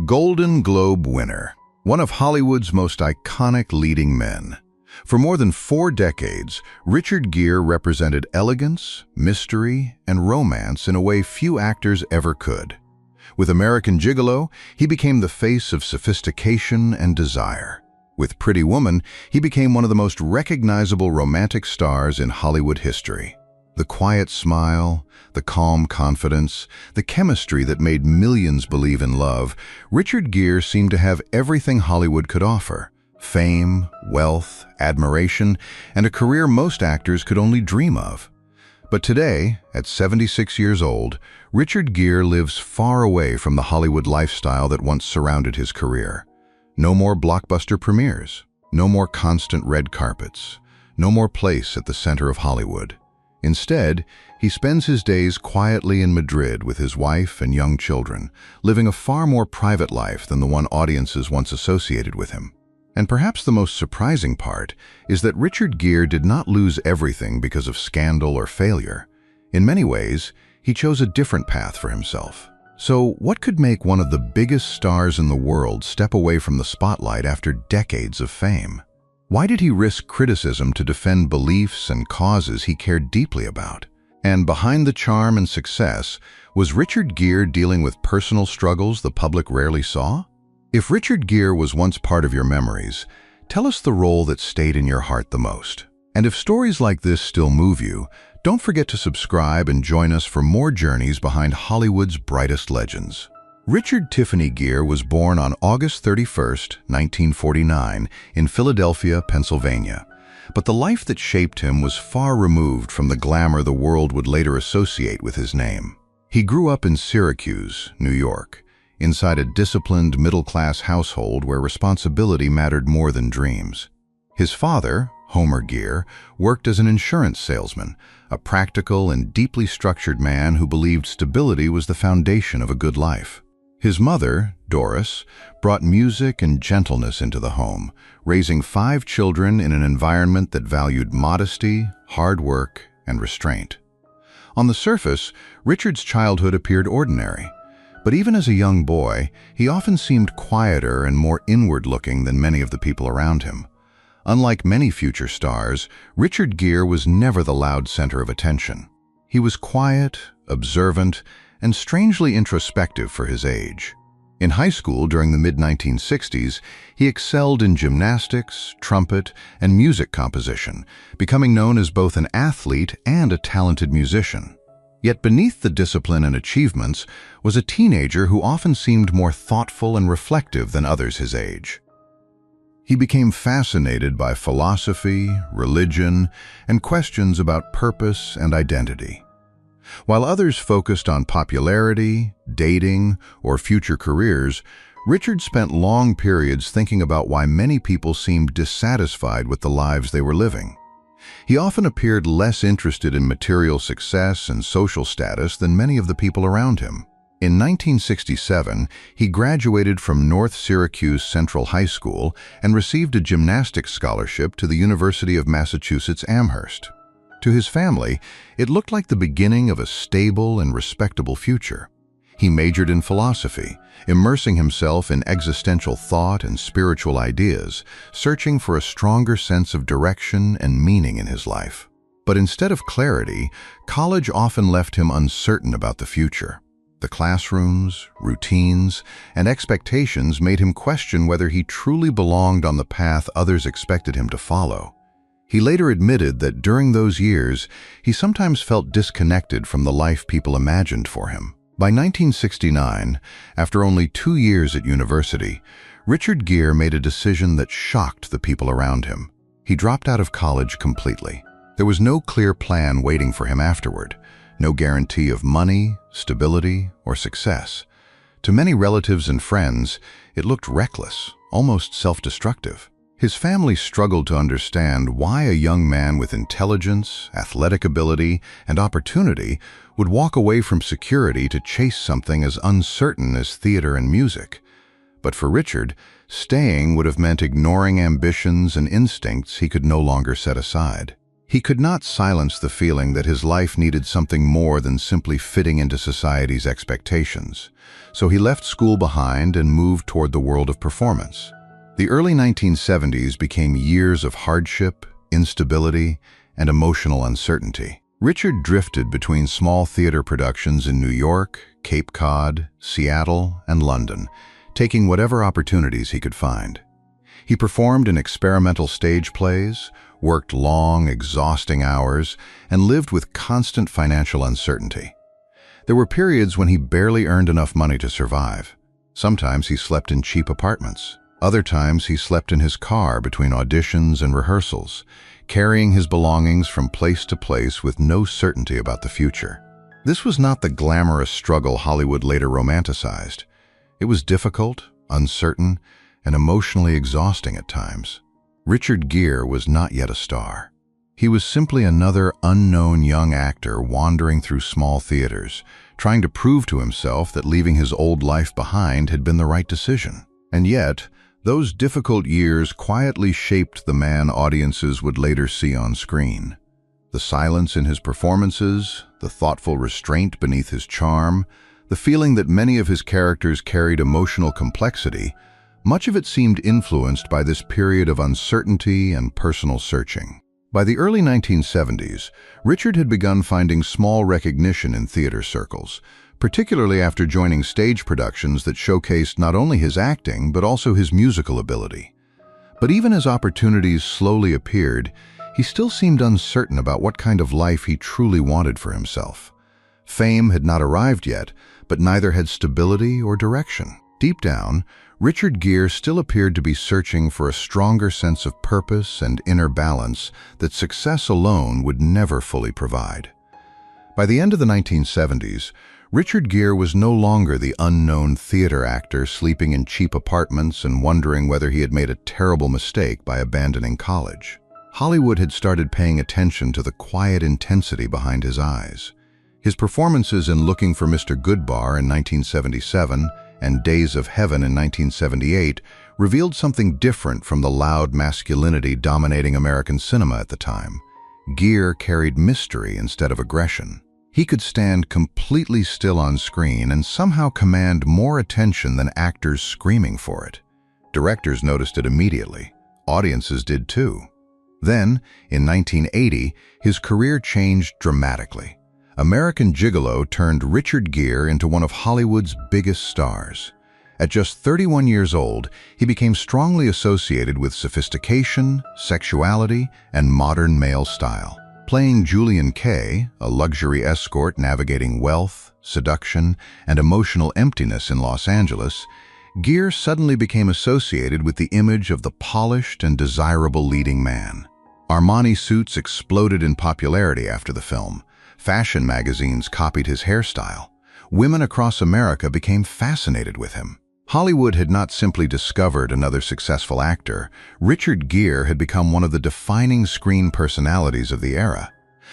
Golden Globe winner, one of Hollywood's most iconic leading men. For more than 4 decades, Richard Gere represented elegance, mystery, and romance in a way few actors ever could. With American Gigolo, he became the face of sophistication and desire. With Pretty Woman, he became one of the most recognizable romantic stars in Hollywood history. The quiet smile, the calm confidence, the chemistry that made millions believe in love, Richard Gere seemed to have everything Hollywood could offer: fame, wealth, admiration, and a career most actors could only dream of. But today, at 76 years old, Richard Gere lives far away from the Hollywood lifestyle that once surrounded his career. No more blockbuster premieres, no more constant red carpets, no more place at the center of Hollywood. Instead, he spends his days quietly in Madrid with his wife and young children, living a far more private life than the one audiences once associated with him. And perhaps the most surprising part is that Richard Gere did not lose everything because of scandal or failure. In many ways, he chose a different path for himself. So, what could make one of the biggest stars in the world step away from the spotlight after decades of fame? Why did he risk criticism to defend beliefs and causes he cared deeply about? And behind the charm and success, was Richard Gere dealing with personal struggles the public rarely saw? If Richard Gere was once part of your memories, tell us the role that stayed in your heart the most. And if stories like this still move you, don't forget to subscribe and join us for more journeys behind Hollywood's brightest legends. Richard Tiffany Gere was born on August 31, 1949, in Philadelphia, Pennsylvania. But the life that shaped him was far removed from the glamour the world would later associate with his name. He grew up in Syracuse, New York, inside a disciplined middle-class household where responsibility mattered more than dreams. His father, Homer Gere, worked as an insurance salesman, a practical and deeply structured man who believed stability was the foundation of a good life. His mother, Doris, brought music and gentleness into the home, raising 5 children in an environment that valued modesty, hard work, and restraint. On the surface, Richard's childhood appeared ordinary, but even as a young boy, he often seemed quieter and more inward-looking than many of the people around him. Unlike many future stars, Richard Gere was never the loud center of attention. He was quiet, observant, and strangely introspective for his age. In high school during the mid-1960s, he excelled in gymnastics, trumpet, and music composition, becoming known as both an athlete and a talented musician. Yet beneath the discipline and achievements was a teenager who often seemed more thoughtful and reflective than others his age. He became fascinated by philosophy, religion, and questions about purpose and identity. While others focused on popularity, dating, or future careers, Richard spent long periods thinking about why many people seemed dissatisfied with the lives they were living. He often appeared less interested in material success and social status than many of the people around him. In 1967, he graduated from North Syracuse Central High School and received a gymnastics scholarship to the University of Massachusetts Amherst. To his family, it looked like the beginning of a stable and respectable future. He majored in philosophy, immersing himself in existential thought and spiritual ideas, searching for a stronger sense of direction and meaning in his life. But instead of clarity, college often left him uncertain about the future. The classrooms, routines, and expectations made him question whether he truly belonged on the path others expected him to follow. He later admitted that during those years, he sometimes felt disconnected from the life people imagined for him. By 1969, after only 2 years at university, Richard Gere made a decision that shocked the people around him. He dropped out of college completely. There was no clear plan waiting for him afterward, no guarantee of money, stability, or success. To many relatives and friends, it looked reckless, almost self-destructive. His family struggled to understand why a young man with intelligence, athletic ability, and opportunity would walk away from security to chase something as uncertain as theater and music. But for Richard, staying would have meant ignoring ambitions and instincts he could no longer set aside. He could not silence the feeling that his life needed something more than simply fitting into society's expectations, so he left school behind and moved toward the world of performance. The early 1970s became years of hardship, instability, and emotional uncertainty. Richard drifted between small theater productions in New York, Cape Cod, Seattle, and London, taking whatever opportunities he could find. He performed in experimental stage plays, worked long, exhausting hours, and lived with constant financial uncertainty. There were periods when he barely earned enough money to survive. Sometimes he slept in cheap apartments. Other times he slept in his car between auditions and rehearsals, carrying his belongings from place to place with no certainty about the future. This was not the glamorous struggle Hollywood later romanticized. It was difficult, uncertain, and emotionally exhausting at times. Richard Gere was not yet a star. He was simply another unknown young actor wandering through small theaters, trying to prove to himself that leaving his old life behind had been the right decision. And yet, those difficult years quietly shaped the man audiences would later see on screen. The silence in his performances, the thoughtful restraint beneath his charm, the feeling that many of his characters carried emotional complexity, much of it seemed influenced by this period of uncertainty and personal searching. By the early 1970s, Richard had begun finding small recognition in theater circles, particularly after joining stage productions that showcased not only his acting but also his musical ability. But even as opportunities slowly appeared, he still seemed uncertain about what kind of life he truly wanted for himself. Fame had not arrived yet, but neither had stability or direction. Deep down, Richard Gere still appeared to be searching for a stronger sense of purpose and inner balance that success alone would never fully provide. By the end of the 1970s, Richard Gere was no longer the unknown theater actor sleeping in cheap apartments and wondering whether he had made a terrible mistake by abandoning college. Hollywood had started paying attention to the quiet intensity behind his eyes. His performances in Looking for Mr. Goodbar in 1977 and Days of Heaven in 1978 revealed something different from the loud masculinity dominating American cinema at the time. Gere carried mystery instead of aggression. He could stand completely still on screen and somehow command more attention than actors screaming for it. Directors noticed it immediately. Audiences did too. Then, in 1980, his career changed dramatically. American Gigolo turned Richard Gere into one of Hollywood's biggest stars. At just 31 years old, he became strongly associated with sophistication, sexuality, and modern male style. Playing Julian Kay, a luxury escort navigating wealth, seduction, and emotional emptiness in Los Angeles, Gere suddenly became associated with the image of the polished and desirable leading man. Armani suits exploded in popularity after the film. Fashion magazines copied his hairstyle. Women across America became fascinated with him. Hollywood had not simply discovered another successful actor. Richard Gere had become one of the defining screen personalities of the era.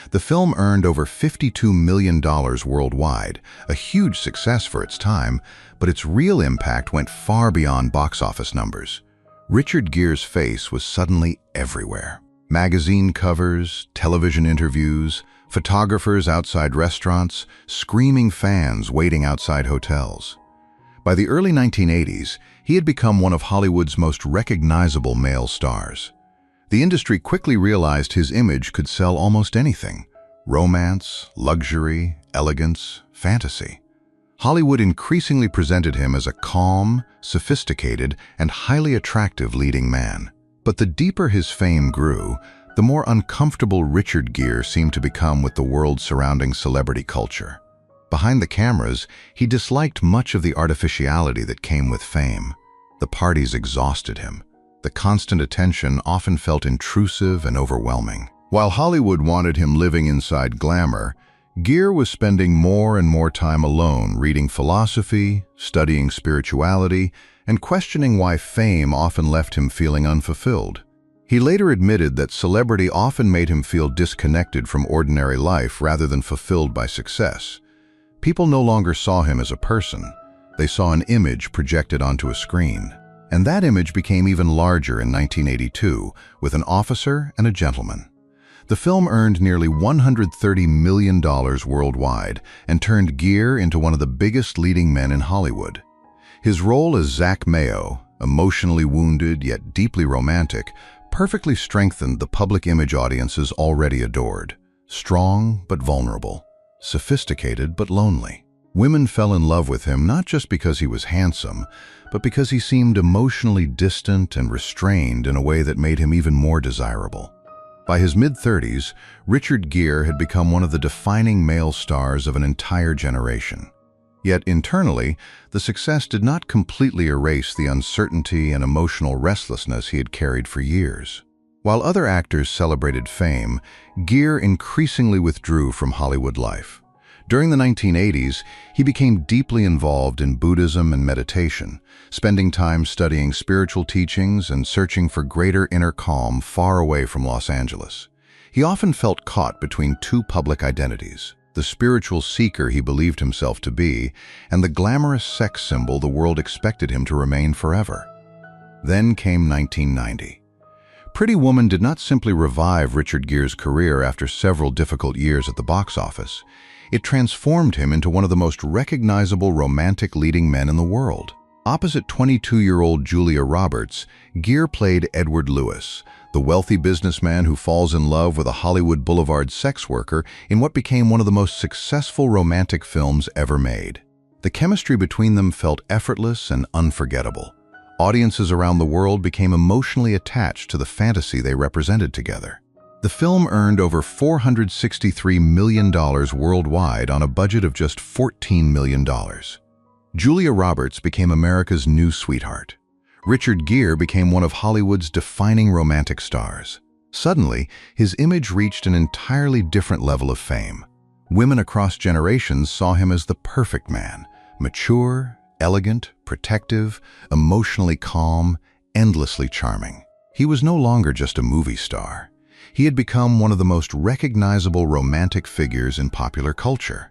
The film earned over $52 million worldwide, a huge success for its time, but its real impact went far beyond box office numbers. Richard Gere's face was suddenly everywhere. Magazine covers, television interviews, photographers outside restaurants, screaming fans waiting outside hotels. By the early 1980s, he had become one of Hollywood's most recognizable male stars. The industry quickly realized his image could sell almost anything: romance, luxury, elegance, fantasy. Hollywood increasingly presented him as a calm, sophisticated, and highly attractive leading man. But the deeper his fame grew, the more uncomfortable Richard Gere seemed to become with the world surrounding celebrity culture. Behind the cameras, he disliked much of the artificiality that came with fame. The parties exhausted him. The constant attention often felt intrusive and overwhelming. While Hollywood wanted him living inside glamour, Gere was spending more and more time alone, reading philosophy, studying spirituality, and questioning why fame often left him feeling unfulfilled. He later admitted that celebrity often made him feel disconnected from ordinary life rather than fulfilled by success. People no longer saw him as a person. They saw an image projected onto a screen. And that image became even larger in 1982, with An Officer and a Gentleman. The film earned nearly $130 million worldwide and turned Gere into one of the biggest leading men in Hollywood. His role as Zach Mayo, emotionally wounded yet deeply romantic, perfectly strengthened the public image audiences already adored. Strong but vulnerable, sophisticated but lonely. Women fell in love with him not just because he was handsome, but because he seemed emotionally distant and restrained in a way that made him even more desirable. By his mid-30s, Richard Gere had become one of the defining male stars of an entire generation. Yet internally, the success did not completely erase the uncertainty and emotional restlessness he had carried for years. While other actors celebrated fame, Gere increasingly withdrew from Hollywood life. During the 1980s, he became deeply involved in Buddhism and meditation, spending time studying spiritual teachings and searching for greater inner calm far away from Los Angeles. He often felt caught between two public identities: the spiritual seeker he believed himself to be, and the glamorous sex symbol the world expected him to remain forever. Then came 1990. Pretty Woman did not simply revive Richard Gere's career after several difficult years at the box office. It transformed him into one of the most recognizable romantic leading men in the world. Opposite 22-year-old Julia Roberts, Gere played Edward Lewis, the wealthy businessman who falls in love with a Hollywood Boulevard sex worker in what became one of the most successful romantic films ever made. The chemistry between them felt effortless and unforgettable. Audiences around the world became emotionally attached to the fantasy they represented together. The film earned over $463 million worldwide on a budget of just $14 million. Julia Roberts became America's new sweetheart. Richard Gere became one of Hollywood's defining romantic stars. Suddenly, his image reached an entirely different level of fame. Women across generations saw him as the perfect man: mature, elegant, protective, emotionally calm, endlessly charming. He was no longer just a movie star. He had become one of the most recognizable romantic figures in popular culture.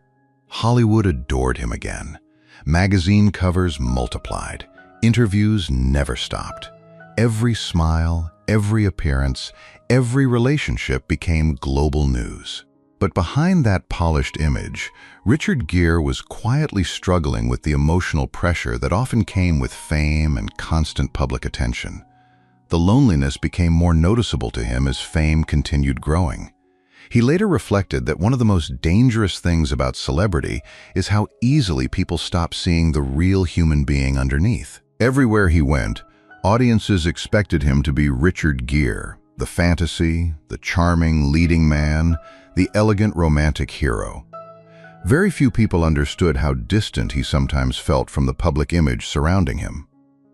Hollywood adored him again. Magazine covers multiplied. Interviews never stopped. Every smile, every appearance, every relationship became global news. But behind that polished image, Richard Gere was quietly struggling with the emotional pressure that often came with fame and constant public attention. The loneliness became more noticeable to him as fame continued growing. He later reflected that one of the most dangerous things about celebrity is how easily people stop seeing the real human being underneath. Everywhere he went, audiences expected him to be Richard Gere, the fantasy, the charming leading man, the elegant romantic hero. Very few people understood how distant he sometimes felt from the public image surrounding him.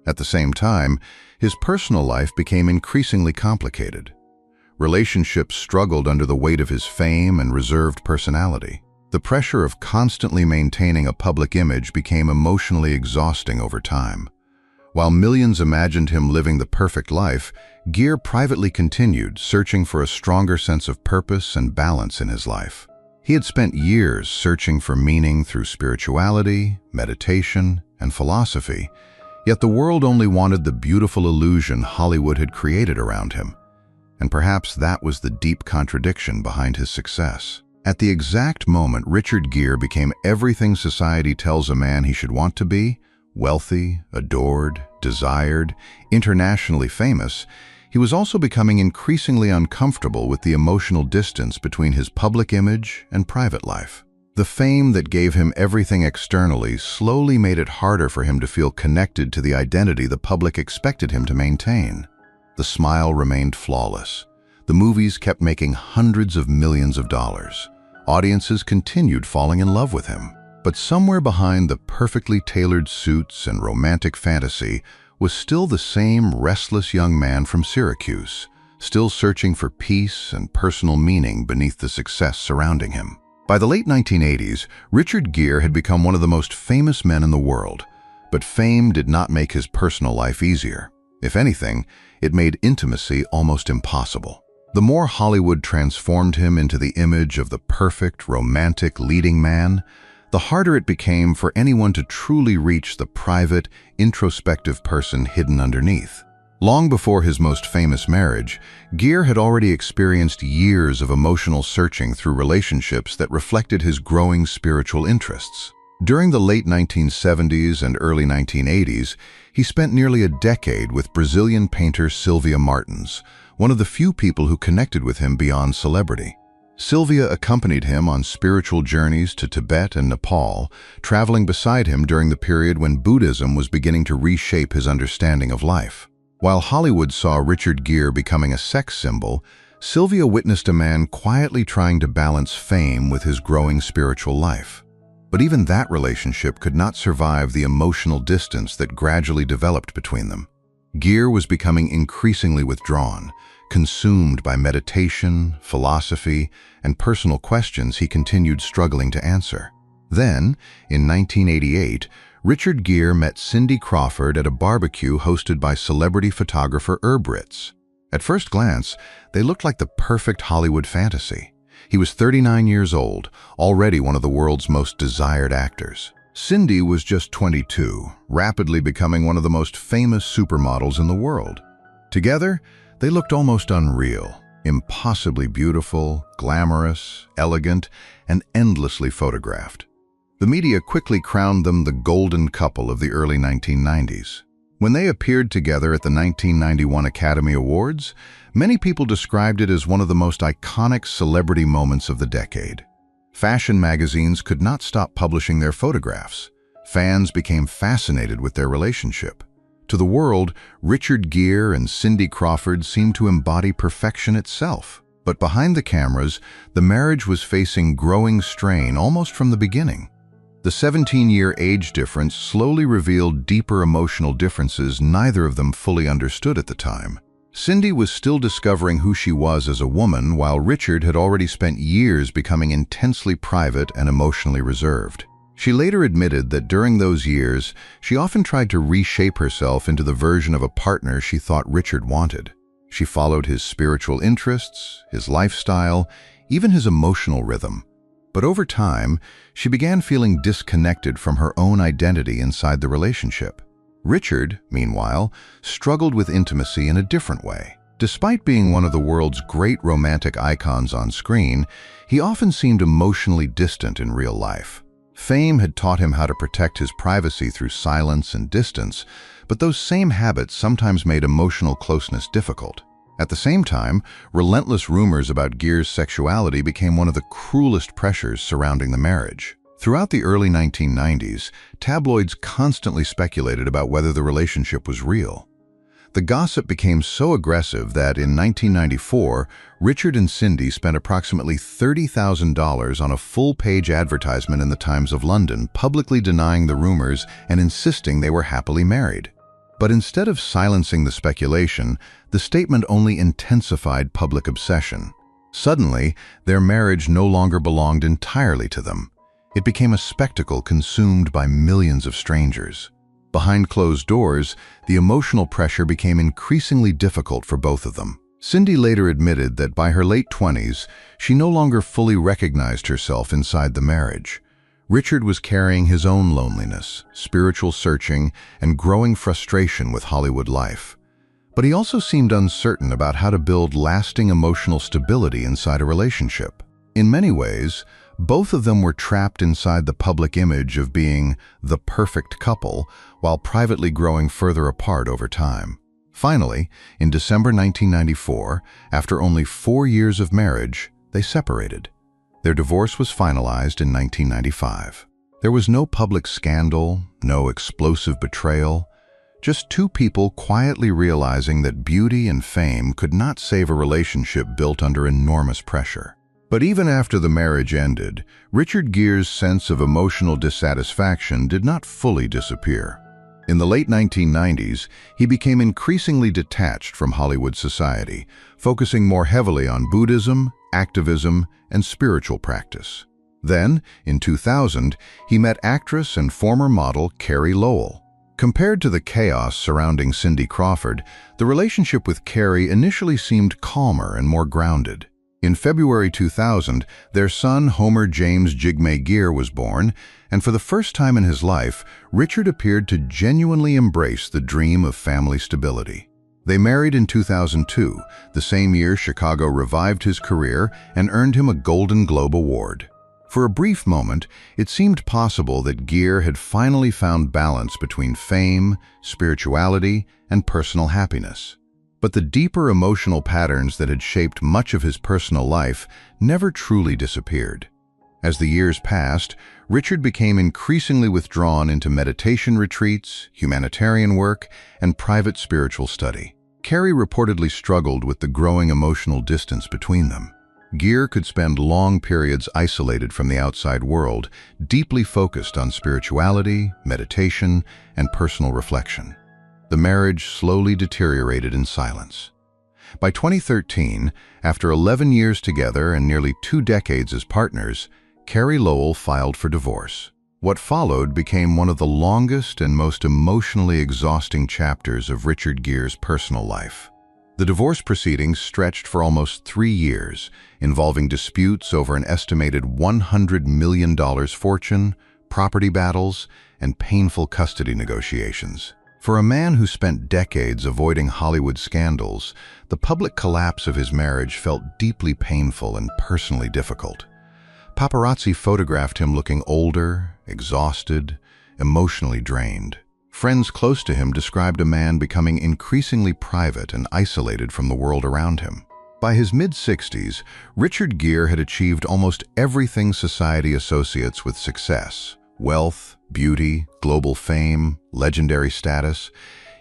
At the same time, his personal life became increasingly complicated. Relationships struggled under the weight of his fame and reserved personality. The pressure of constantly maintaining a public image became emotionally exhausting over time. While millions imagined him living the perfect life, Gere privately continued searching for a stronger sense of purpose and balance in his life. He had spent years searching for meaning through spirituality, meditation, and philosophy, yet the world only wanted the beautiful illusion Hollywood had created around him. And perhaps that was the deep contradiction behind his success. At the exact moment Richard Gere became everything society tells a man he should want to be, wealthy, adored, desired, internationally famous, he was also becoming increasingly uncomfortable with the emotional distance between his public image and private life. The fame that gave him everything externally slowly made it harder for him to feel connected to the identity the public expected him to maintain. The smile remained flawless. The movies kept making hundreds of millions of dollars. Audiences continued falling in love with him. But somewhere behind the perfectly tailored suits and romantic fantasy was still the same restless young man from Syracuse, still searching for peace and personal meaning beneath the success surrounding him. By the late 1980s, Richard Gere had become one of the most famous men in the world, but fame did not make his personal life easier. If anything, it made intimacy almost impossible. The more Hollywood transformed him into the image of the perfect, romantic leading man, the harder it became for anyone to truly reach the private, introspective person hidden underneath. Long before his most famous marriage, Gere had already experienced years of emotional searching through relationships that reflected his growing spiritual interests. During the late 1970s and early 1980s, he spent nearly a decade with Brazilian painter Silvia Martins, one of the few people who connected with him beyond celebrity. Silvia accompanied him on spiritual journeys to Tibet and Nepal, traveling beside him during the period when Buddhism was beginning to reshape his understanding of life. While Hollywood saw Richard Gere becoming a sex symbol, Silvia witnessed a man quietly trying to balance fame with his growing spiritual life. But even that relationship could not survive the emotional distance that gradually developed between them. Gere was becoming increasingly withdrawn, consumed by meditation, philosophy, and personal questions he continued struggling to answer. Then, in 1988, Richard Gere met Cindy Crawford at a barbecue hosted by celebrity photographer Ritz. At first glance, they looked like the perfect Hollywood fantasy. He was 39 years old, already one of the world's most desired actors. Cindy was just 22, rapidly becoming one of the most famous supermodels in the world. Together, they looked almost unreal, impossibly beautiful, glamorous, elegant, and endlessly photographed. The media quickly crowned them the golden couple of the early 1990s. When they appeared together at the 1991 Academy Awards, many people described it as one of the most iconic celebrity moments of the decade. Fashion magazines could not stop publishing their photographs. Fans became fascinated with their relationship. To the world, Richard Gere and Cindy Crawford seemed to embody perfection itself. But behind the cameras, the marriage was facing growing strain almost from the beginning. The 17-year age difference slowly revealed deeper emotional differences neither of them fully understood at the time. Cindy was still discovering who she was as a woman, while Richard had already spent years becoming intensely private and emotionally reserved. She later admitted that during those years, she often tried to reshape herself into the version of a partner she thought Richard wanted. She followed his spiritual interests, his lifestyle, even his emotional rhythm. But over time, she began feeling disconnected from her own identity inside the relationship. Richard, meanwhile, struggled with intimacy in a different way. Despite being one of the world's great romantic icons on screen, he often seemed emotionally distant in real life. Fame had taught him how to protect his privacy through silence and distance, but those same habits sometimes made emotional closeness difficult. At the same time, relentless rumors about Gere's sexuality became one of the cruelest pressures surrounding the marriage. Throughout the early 1990s, tabloids constantly speculated about whether the relationship was real. The gossip became so aggressive that in 1994, Richard and Cindy spent approximately $30,000 on a full-page advertisement in the Times of London, publicly denying the rumors and insisting they were happily married. But instead of silencing the speculation, the statement only intensified public obsession. Suddenly, their marriage no longer belonged entirely to them. It became a spectacle consumed by millions of strangers. Behind closed doors, the emotional pressure became increasingly difficult for both of them. Cindy later admitted that by her late 20s, she no longer fully recognized herself inside the marriage. Richard was carrying his own loneliness, spiritual searching, and growing frustration with Hollywood life. But he also seemed uncertain about how to build lasting emotional stability inside a relationship. In many ways, both of them were trapped inside the public image of being the perfect couple, while privately growing further apart over time. Finally, in December 1994, after only 4 years of marriage, they separated. Their divorce was finalized in 1995. There was no public scandal, no explosive betrayal, just two people quietly realizing that beauty and fame could not save a relationship built under enormous pressure. But even after the marriage ended, Richard Gere's sense of emotional dissatisfaction did not fully disappear. In the late 1990s, he became increasingly detached from Hollywood society, focusing more heavily on Buddhism, activism, and spiritual practice. Then, in 2000, he met actress and former model Carrie Lowell. Compared to the chaos surrounding Cindy Crawford, the relationship with Carrie initially seemed calmer and more grounded. In February 2000, their son Homer James Jigme Gere was born, and for the first time in his life, Richard appeared to genuinely embrace the dream of family stability. They married in 2002, the same year Chicago revived his career and earned him a Golden Globe Award. For a brief moment, it seemed possible that Gere had finally found balance between fame, spirituality, and personal happiness. But the deeper emotional patterns that had shaped much of his personal life never truly disappeared. As the years passed, Richard became increasingly withdrawn into meditation retreats, humanitarian work, and private spiritual study. Gere reportedly struggled with the growing emotional distance between them. Gere could spend long periods isolated from the outside world, deeply focused on spirituality, meditation, and personal reflection. The marriage slowly deteriorated in silence. By 2013, after 11 years together and nearly 2 decades as partners, Gere Lowell filed for divorce. What followed became one of the longest and most emotionally exhausting chapters of Richard Gere's personal life. The divorce proceedings stretched for almost 3 years, involving disputes over an estimated $100 million fortune, property battles, and painful custody negotiations. For a man who spent decades avoiding Hollywood scandals, the public collapse of his marriage felt deeply painful and personally difficult. Paparazzi photographed him looking older, exhausted, emotionally drained. Friends close to him described a man becoming increasingly private and isolated from the world around him. By his mid-60s, Richard Gere had achieved almost everything society associates with success: wealth, beauty, global fame, legendary status.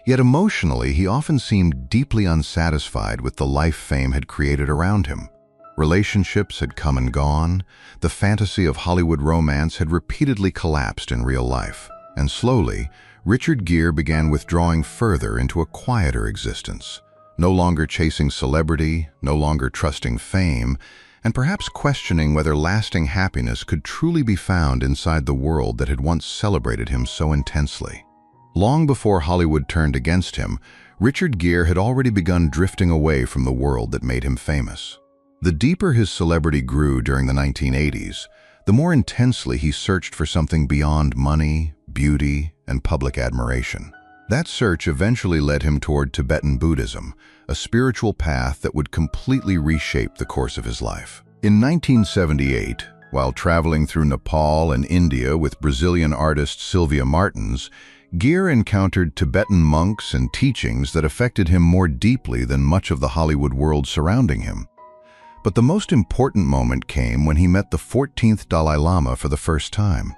Yet emotionally, he often seemed deeply unsatisfied with the life fame had created around him. Relationships had come and gone. The fantasy of Hollywood romance had repeatedly collapsed in real life. And slowly, Richard Gere began withdrawing further into a quieter existence, no longer chasing celebrity, no longer trusting fame, and perhaps questioning whether lasting happiness could truly be found inside the world that had once celebrated him so intensely. Long before Hollywood turned against him, Richard Gere had already begun drifting away from the world that made him famous. The deeper his celebrity grew during the 1980s, the more intensely he searched for something beyond money, beauty, and public admiration. That search eventually led him toward Tibetan Buddhism, a spiritual path that would completely reshape the course of his life. In 1978, while traveling through Nepal and India with Brazilian artist Sylvia Martins, Gere encountered Tibetan monks and teachings that affected him more deeply than much of the Hollywood world surrounding him. But the most important moment came when he met the 14th Dalai Lama for the first time.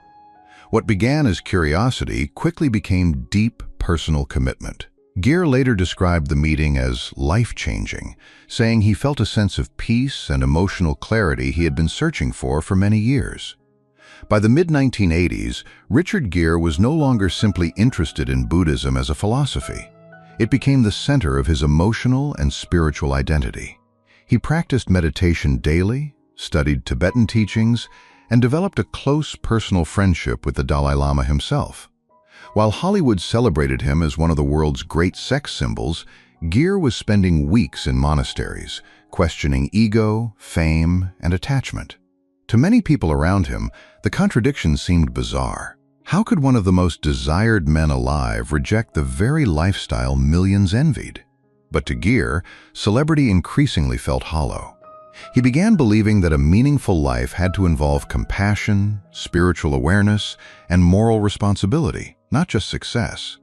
What began as curiosity quickly became deep personal commitment. Gere later described the meeting as life-changing, saying he felt a sense of peace and emotional clarity he had been searching for many years. By the mid-1980s, Richard Gere was no longer simply interested in Buddhism as a philosophy. It became the center of his emotional and spiritual identity. He practiced meditation daily, studied Tibetan teachings, and developed a close personal friendship with the Dalai Lama himself. While Hollywood celebrated him as one of the world's great sex symbols, Gere was spending weeks in monasteries, questioning ego, fame, and attachment. To many people around him, the contradiction seemed bizarre. How could one of the most desired men alive reject the very lifestyle millions envied? But to Gere, celebrity increasingly felt hollow. He began believing that a meaningful life had to involve compassion, spiritual awareness, and moral responsibility, not just success.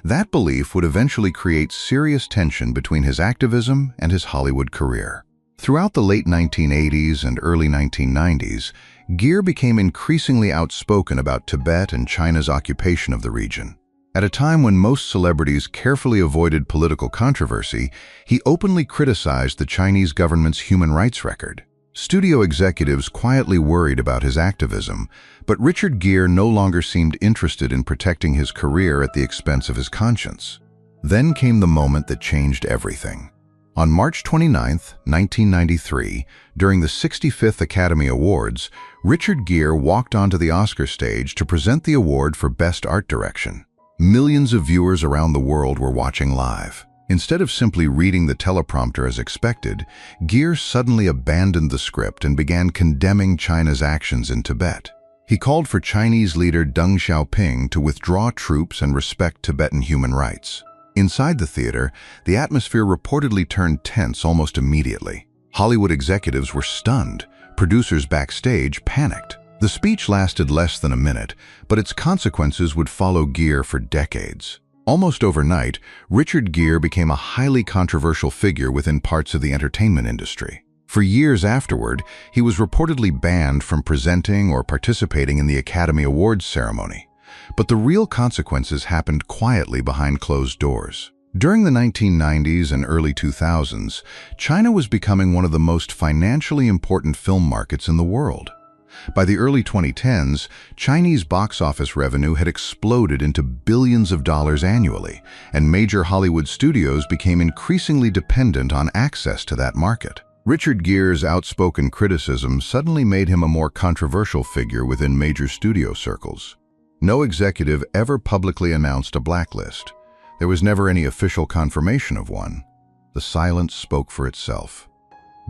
That belief would eventually create serious tension between his activism and his Hollywood career. Throughout the late 1980s and early 1990s, Gere became increasingly outspoken about Tibet and China's occupation of the region. At a time when most celebrities carefully avoided political controversy, he openly criticized the Chinese government's human rights record. Studio executives quietly worried about his activism, but Richard Gere no longer seemed interested in protecting his career at the expense of his conscience. Then came the moment that changed everything. On March 29, 1993, during the 65th Academy Awards, Richard Gere walked onto the Oscar stage to present the award for Best Art Direction. Millions of viewers around the world were watching live. Instead of simply reading the teleprompter as expected, Gere suddenly abandoned the script and began condemning China's actions in Tibet. He called for Chinese leader Deng Xiaoping to withdraw troops and respect Tibetan human rights. Inside the theater, the atmosphere reportedly turned tense almost immediately. Hollywood executives were stunned. Producers backstage panicked. The speech lasted less than a minute, but its consequences would follow Gere for decades. Almost overnight, Richard Gere became a highly controversial figure within parts of the entertainment industry. For years afterward, he was reportedly banned from presenting or participating in the Academy Awards ceremony. But the real consequences happened quietly behind closed doors. During the 1990s and early 2000s, China was becoming one of the most financially important film markets in the world. By the early 2010s, Chinese box office revenue had exploded into billions of dollars annually, and major Hollywood studios became increasingly dependent on access to that market. Richard Gere's outspoken criticism suddenly made him a more controversial figure within major studio circles. No executive ever publicly announced a blacklist. There was never any official confirmation of one. The silence spoke for itself.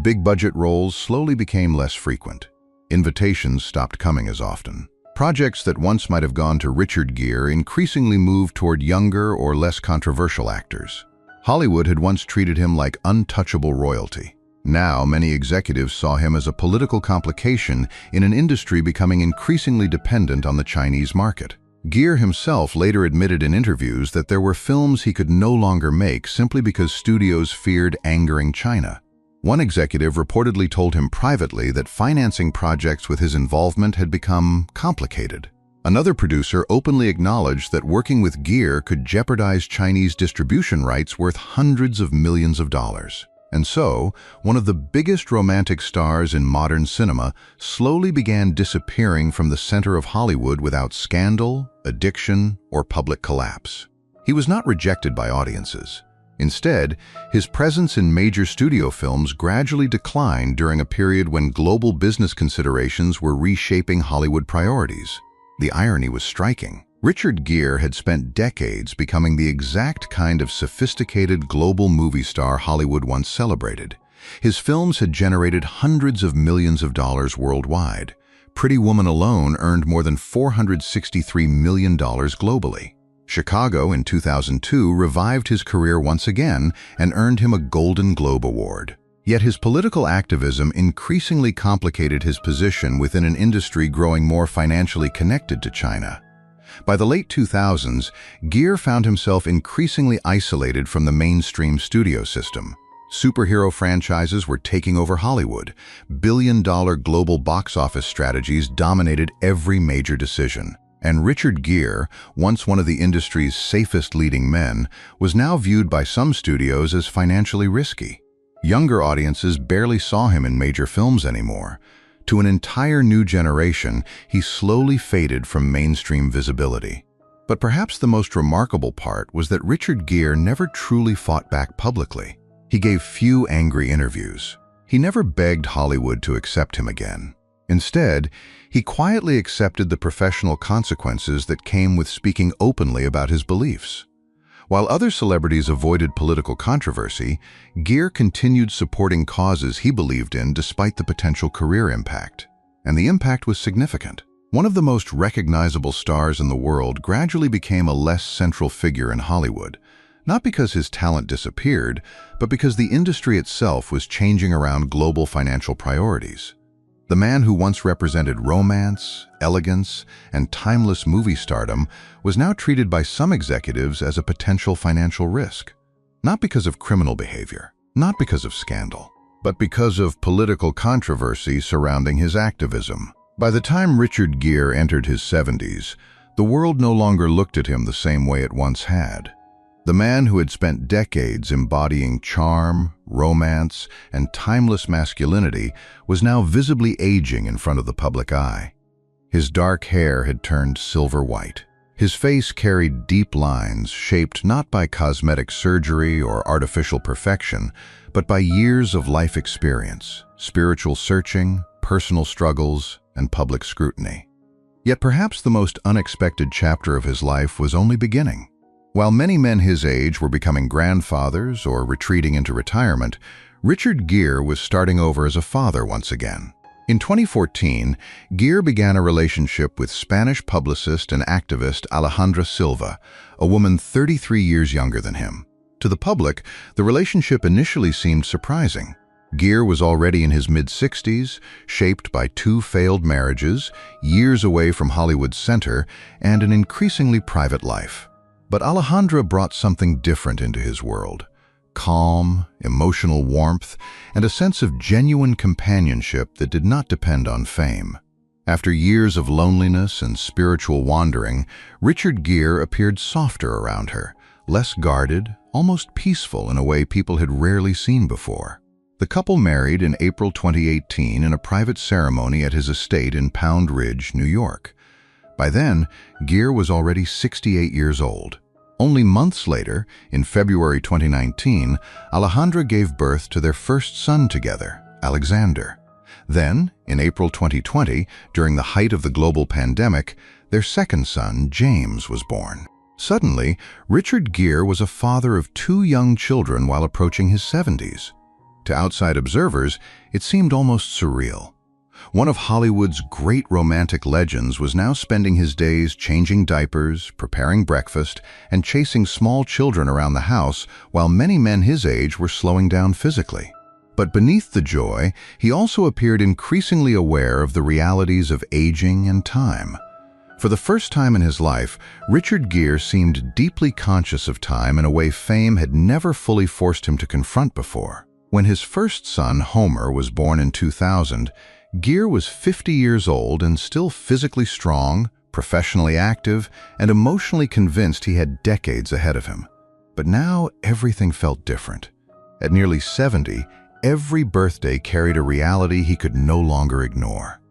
Big-budget roles slowly became less frequent. Invitations stopped coming as often. Projects that once might have gone to Richard Gere increasingly moved toward younger or less controversial actors. Hollywood had once treated him like untouchable royalty. Now, many executives saw him as a political complication in an industry becoming increasingly dependent on the Chinese market. Gere himself later admitted in interviews that there were films he could no longer make simply because studios feared angering China. One executive reportedly told him privately that financing projects with his involvement had become complicated. Another producer openly acknowledged that working with Gere could jeopardize Chinese distribution rights worth hundreds of millions of dollars. And so, one of the biggest romantic stars in modern cinema slowly began disappearing from the center of Hollywood without scandal, addiction, or public collapse. He was not rejected by audiences. Instead, his presence in major studio films gradually declined during a period when global business considerations were reshaping Hollywood priorities. The irony was striking. Richard Gere had spent decades becoming the exact kind of sophisticated global movie star Hollywood once celebrated. His films had generated hundreds of millions of dollars worldwide. Pretty Woman alone earned more than $463 million globally. Chicago in 2002 revived his career once again and earned him a Golden Globe Award. Yet his political activism increasingly complicated his position within an industry growing more financially connected to China. By the late 2000s, Gere found himself increasingly isolated from the mainstream studio system. Superhero franchises were taking over Hollywood. Billion-dollar global box office strategies dominated every major decision. And Richard Gere, once one of the industry's safest leading men, was now viewed by some studios as financially risky. Younger audiences barely saw him in major films anymore. To an entire new generation, he slowly faded from mainstream visibility. But perhaps the most remarkable part was that Richard Gere never truly fought back publicly. He gave few angry interviews. He never begged Hollywood to accept him again. Instead, he quietly accepted the professional consequences that came with speaking openly about his beliefs. While other celebrities avoided political controversy, Gere continued supporting causes he believed in despite the potential career impact. And the impact was significant. One of the most recognizable stars in the world gradually became a less central figure in Hollywood, not because his talent disappeared, but because the industry itself was changing around global financial priorities. The man who once represented romance, elegance, and timeless movie stardom was now treated by some executives as a potential financial risk. Not because of criminal behavior, not because of scandal, but because of political controversy surrounding his activism. By the time Richard Gere entered his 70s, the world no longer looked at him the same way it once had. The man who had spent decades embodying charm, romance, and timeless masculinity was now visibly aging in front of the public eye. His dark hair had turned silver white. His face carried deep lines shaped not by cosmetic surgery or artificial perfection, but by years of life experience, spiritual searching, personal struggles, and public scrutiny. Yet perhaps the most unexpected chapter of his life was only beginning. While many men his age were becoming grandfathers or retreating into retirement, Richard Gere was starting over as a father once again. In 2014, Gere began a relationship with Spanish publicist and activist Alejandra Silva, a woman 33 years younger than him. To the public, the relationship initially seemed surprising. Gere was already in his mid-60s, shaped by 2 failed marriages, years away from Hollywood's center, and an increasingly private life. But Alejandra brought something different into his world: calm, emotional warmth, and a sense of genuine companionship that did not depend on fame. After years of loneliness and spiritual wandering, Richard Gere appeared softer around her, less guarded, almost peaceful in a way people had rarely seen before. The couple married in April 2018 in a private ceremony at his estate in Pound Ridge, New York. By then, Gere was already 68 years old. Only months later, in February 2019, Alejandra gave birth to their first son together, Alexander. Then, in April 2020, during the height of the global pandemic, their second son, James, was born. Suddenly, Richard Gere was a father of 2 young children while approaching his 70s. To outside observers, it seemed almost surreal. One of Hollywood's great romantic legends was now spending his days changing diapers, preparing breakfast, and chasing small children around the house, while many men his age were slowing down physically. But beneath the joy, he also appeared increasingly aware of the realities of aging and time. For the first time in his life, Richard Gere seemed deeply conscious of time in a way fame had never fully forced him to confront before. When his first son, Homer, was born in 2000, Gere was 50 years old and still physically strong, professionally active, and emotionally convinced he had decades ahead of him. But now everything felt different. At nearly 70, every birthday carried a reality he could no longer ignore.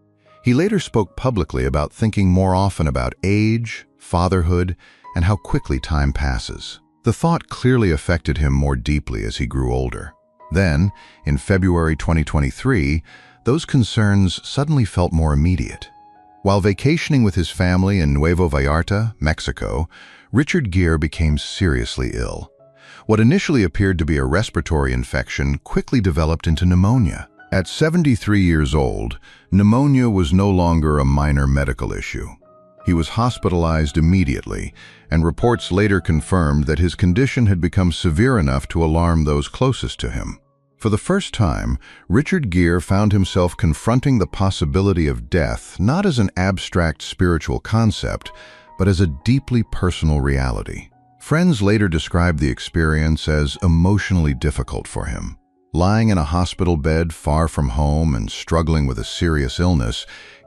He later spoke publicly about thinking more often about age, fatherhood, and how quickly time passes. The thought clearly affected him more deeply as he grew older. Then, in February 2023, those concerns suddenly felt more immediate. While vacationing with his family in Nuevo Vallarta, Mexico, Richard Gere became seriously ill. What initially appeared to be a respiratory infection quickly developed into pneumonia. At 73 years old, pneumonia was no longer a minor medical issue. He was hospitalized immediately, and reports later confirmed that his condition had become severe enough to alarm those closest to him. For the first time, Richard Gere found himself confronting the possibility of death not as an abstract spiritual concept, but as a deeply personal reality. Friends later described the experience as emotionally difficult for him. Lying in a hospital bed far from home and struggling with a serious illness,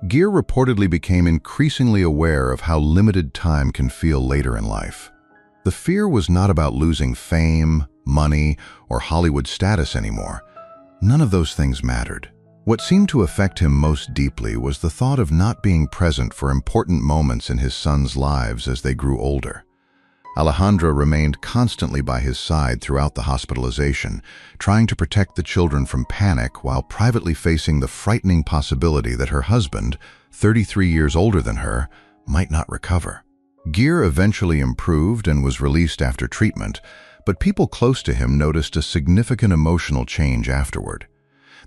Gere reportedly became increasingly aware of how limited time can feel later in life. The fear was not about losing fame, money, or Hollywood status anymore. None of those things mattered. What seemed to affect him most deeply was the thought of not being present for important moments in his sons' lives as they grew older. Alejandra remained constantly by his side throughout the hospitalization, trying to protect the children from panic while privately facing the frightening possibility that her husband, 33 years older than her, might not recover. Gere eventually improved and was released after treatment, but people close to him noticed a significant emotional change afterward.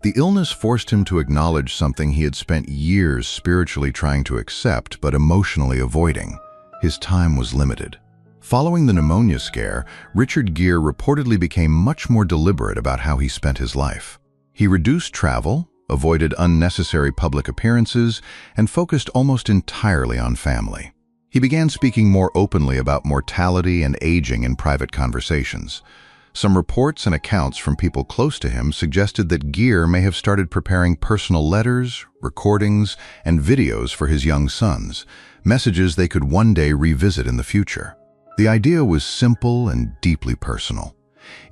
The illness forced him to acknowledge something he had spent years spiritually trying to accept but emotionally avoiding. His time was limited. Following the pneumonia scare, Richard Gere reportedly became much more deliberate about how he spent his life. He reduced travel, avoided unnecessary public appearances, and focused almost entirely on family. He began speaking more openly about mortality and aging in private conversations. Some reports and accounts from people close to him suggested that Gere may have started preparing personal letters, recordings, and videos for his young sons, messages they could one day revisit in the future. The idea was simple and deeply personal.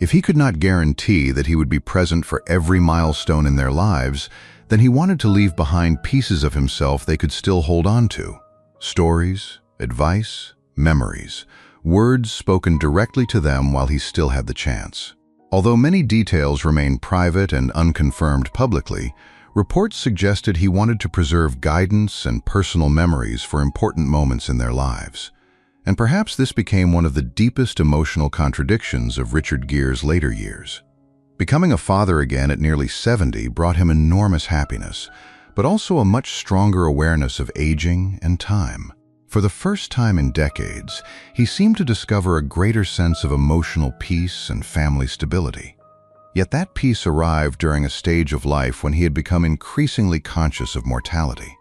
If he could not guarantee that he would be present for every milestone in their lives, then he wanted to leave behind pieces of himself they could still hold on to. Stories, advice, memories, words spoken directly to them while he still had the chance. Although many details remained private and unconfirmed publicly, reports suggested he wanted to preserve guidance and personal memories for important moments in their lives. And perhaps this became one of the deepest emotional contradictions of Richard Gere's later years. Becoming a father again at nearly 70 brought him enormous happiness, but also a much stronger awareness of aging and time. For the first time in decades, he seemed to discover a greater sense of emotional peace and family stability. Yet that peace arrived during a stage of life when he had become increasingly conscious of mortality.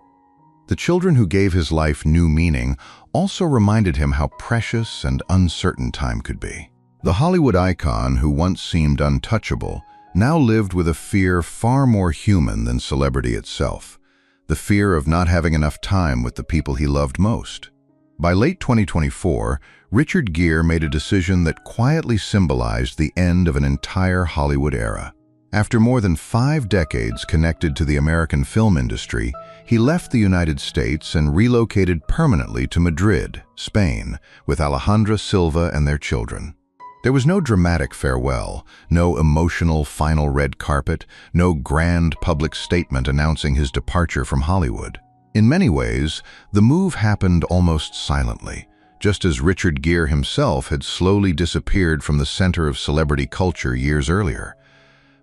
The children who gave his life new meaning also reminded him how precious and uncertain time could be. The Hollywood icon, who once seemed untouchable, now lived with a fear far more human than celebrity itself, the fear of not having enough time with the people he loved most. By late 2024, Richard Gere made a decision that quietly symbolized the end of an entire Hollywood era. After more than 5 decades connected to the American film industry, he left the United States and relocated permanently to Madrid, Spain, with Alejandra Silva and their children. There was no dramatic farewell, no emotional final red carpet, no grand public statement announcing his departure from Hollywood. In many ways, the move happened almost silently, just as Richard Gere himself had slowly disappeared from the center of celebrity culture years earlier.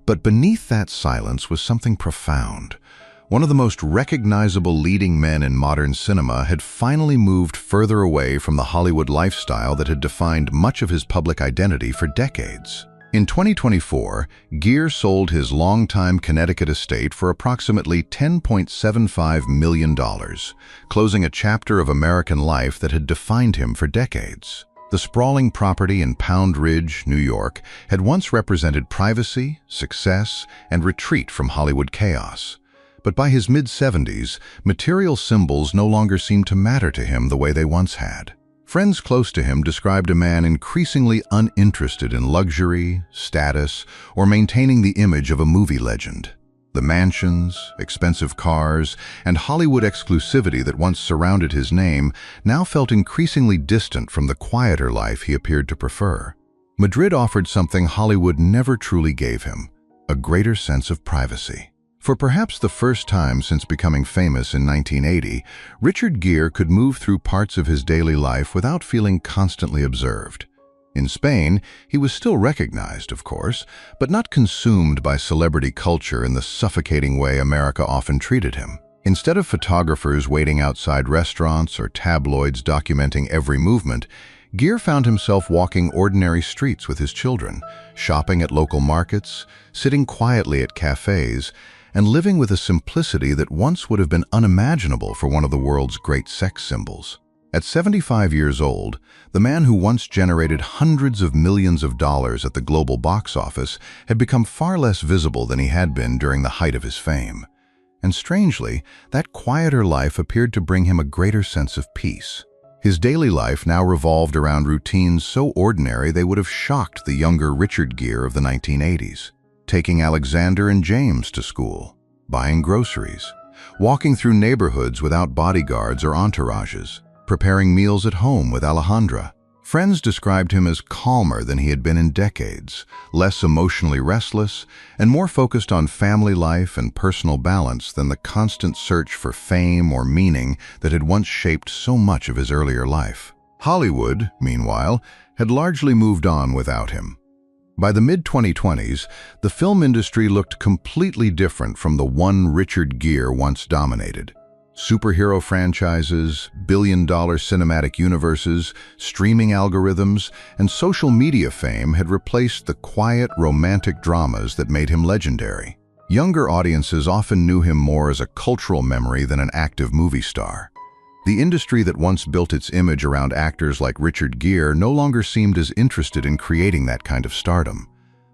But beneath that silence was something profound. One of the most recognizable leading men in modern cinema had finally moved further away from the Hollywood lifestyle that had defined much of his public identity for decades. In 2024, Gere sold his longtime Connecticut estate for approximately $10.75 million, closing a chapter of American life that had defined him for decades. The sprawling property in Pound Ridge, New York, had once represented privacy, success, and retreat from Hollywood chaos. But by his mid-70s, material symbols no longer seemed to matter to him the way they once had. Friends close to him described a man increasingly uninterested in luxury, status, or maintaining the image of a movie legend. The mansions, expensive cars, and Hollywood exclusivity that once surrounded his name now felt increasingly distant from the quieter life he appeared to prefer. Madrid offered something Hollywood never truly gave him: a greater sense of privacy. For perhaps the first time since becoming famous in 1980, Richard Gere could move through parts of his daily life without feeling constantly observed. In Spain, he was still recognized, of course, but not consumed by celebrity culture in the suffocating way America often treated him. Instead of photographers waiting outside restaurants or tabloids documenting every movement, Gere found himself walking ordinary streets with his children, shopping at local markets, sitting quietly at cafes, and living with a simplicity that once would have been unimaginable for one of the world's great sex symbols. At 75 years old, the man who once generated hundreds of millions of dollars at the global box office had become far less visible than he had been during the height of his fame. And strangely, that quieter life appeared to bring him a greater sense of peace. His daily life now revolved around routines so ordinary they would have shocked the younger Richard Gere of the 1980s. Taking Alexander and James to school, buying groceries, walking through neighborhoods without bodyguards or entourages, preparing meals at home with Alejandra. Friends described him as calmer than he had been in decades, less emotionally restless, and more focused on family life and personal balance than the constant search for fame or meaning that had once shaped so much of his earlier life. Hollywood, meanwhile, had largely moved on without him. By the mid-2020s, the film industry looked completely different from the one Richard Gere once dominated. Superhero franchises, billion-dollar cinematic universes, streaming algorithms, and social media fame had replaced the quiet, romantic dramas that made him legendary. Younger audiences often knew him more as a cultural memory than an active movie star. The industry that once built its image around actors like Richard Gere no longer seemed as interested in creating that kind of stardom.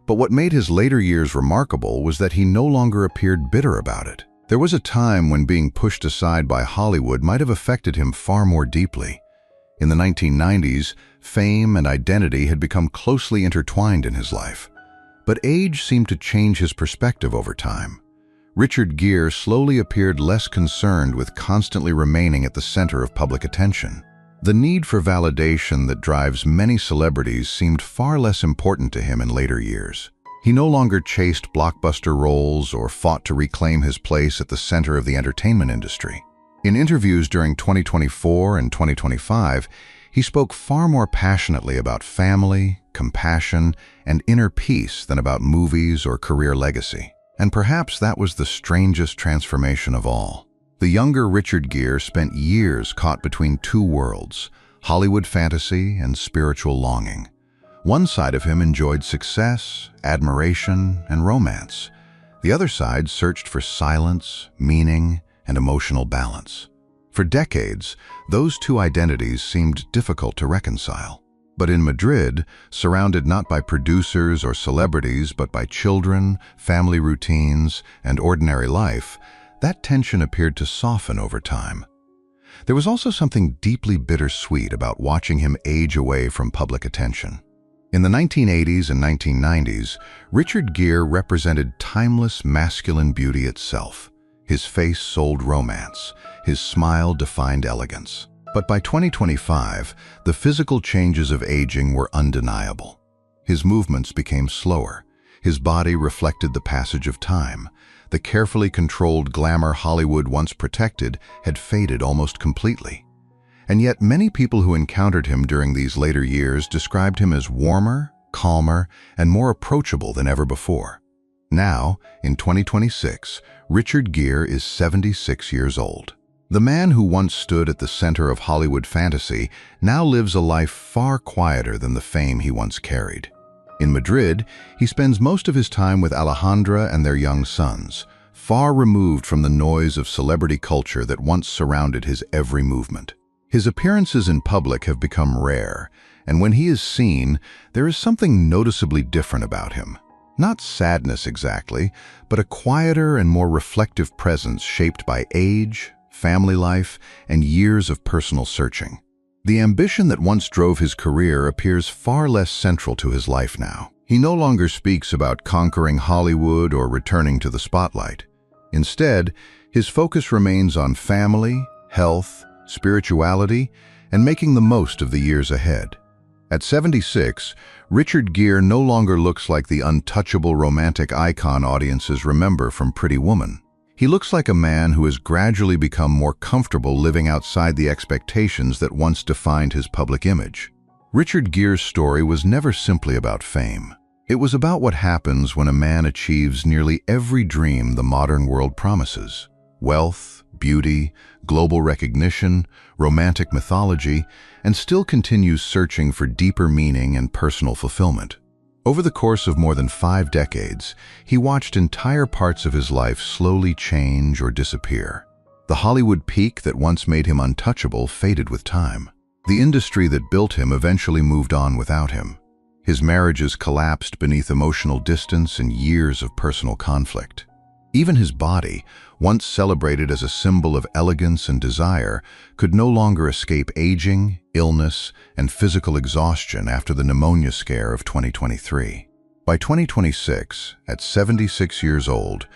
But what made his later years remarkable was that he no longer appeared bitter about it. There was a time when being pushed aside by Hollywood might have affected him far more deeply. In the 1990s, fame and identity had become closely intertwined in his life. But age seemed to change his perspective over time. Richard Gere slowly appeared less concerned with constantly remaining at the center of public attention. The need for validation that drives many celebrities seemed far less important to him in later years. He no longer chased blockbuster roles or fought to reclaim his place at the center of the entertainment industry. In interviews during 2024 and 2025, he spoke far more passionately about family, compassion, and inner peace than about movies or career legacy. And perhaps that was the strangest transformation of all. The younger Richard Gere spent years caught between two worlds, Hollywood fantasy and spiritual longing. One side of him enjoyed success, admiration, and romance. The other side searched for silence, meaning, and emotional balance. For decades, those two identities seemed difficult to reconcile. But in Madrid, surrounded not by producers or celebrities, but by children, family routines, and ordinary life, that tension appeared to soften over time. There was also something deeply bittersweet about watching him age away from public attention. In the 1980s and 1990s, Richard Gere represented timeless masculine beauty itself. His face sold romance, his smile defined elegance. But by 2025, the physical changes of aging were undeniable. His movements became slower. His body reflected the passage of time. The carefully controlled glamour Hollywood once protected had faded almost completely. And yet many people who encountered him during these later years described him as warmer, calmer, and more approachable than ever before. Now, in 2026, Richard Gere is 76 years old. The man who once stood at the center of Hollywood fantasy now lives a life far quieter than the fame he once carried. In Madrid, he spends most of his time with Alejandra and their young sons, far removed from the noise of celebrity culture that once surrounded his every movement. His appearances in public have become rare, and when he is seen, there is something noticeably different about him. Not sadness exactly, but a quieter and more reflective presence shaped by age, family life, and years of personal searching. The ambition that once drove his career appears far less central to his life now. He no longer speaks about conquering Hollywood or returning to the spotlight. Instead, his focus remains on family, health, spirituality, and making the most of the years ahead. At 76, Richard Gere no longer looks like the untouchable romantic icon audiences remember from Pretty Woman. He looks like a man who has gradually become more comfortable living outside the expectations that once defined his public image. Richard Gere's story was never simply about fame. It was about what happens when a man achieves nearly every dream the modern world promises: wealth, beauty, global recognition, romantic mythology, and still continues searching for deeper meaning and personal fulfillment. Over the course of more than 5 decades, he watched entire parts of his life slowly change or disappear. The Hollywood peak that once made him untouchable faded with time. The industry that built him eventually moved on without him. His marriages collapsed beneath emotional distance and years of personal conflict. Even his body, once celebrated as a symbol of elegance and desire, could no longer escape aging, illness, and physical exhaustion after the pneumonia scare of 2023. By 2026, at 76 years old,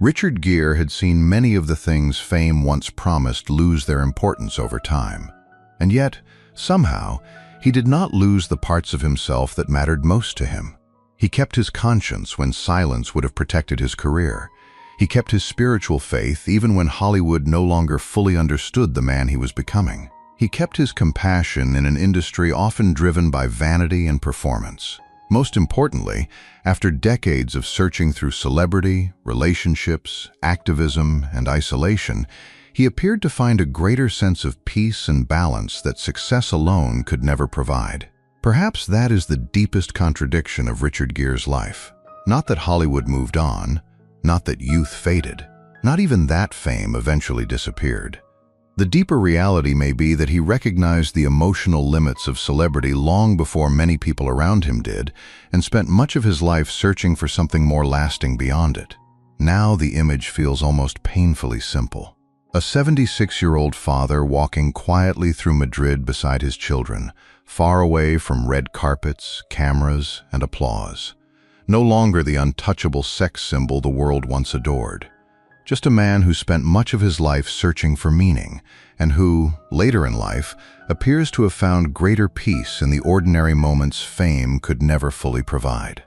Richard Gere had seen many of the things fame once promised lose their importance over time. And yet, somehow, he did not lose the parts of himself that mattered most to him. He kept his conscience when silence would have protected his career. He kept his spiritual faith even when Hollywood no longer fully understood the man he was becoming. He kept his compassion in an industry often driven by vanity and performance. Most importantly, after decades of searching through celebrity, relationships, activism, and isolation, he appeared to find a greater sense of peace and balance that success alone could never provide. Perhaps that is the deepest contradiction of Richard Gere's life. Not that Hollywood moved on, not that youth faded, not even that fame eventually disappeared. The deeper reality may be that he recognized the emotional limits of celebrity long before many people around him did, and spent much of his life searching for something more lasting beyond it. Now the image feels almost painfully simple. A 76-year-old father walking quietly through Madrid beside his children, far away from red carpets, cameras, and applause. No longer the untouchable sex symbol the world once adored. Just a man who spent much of his life searching for meaning, and who, later in life, appears to have found greater peace in the ordinary moments fame could never fully provide.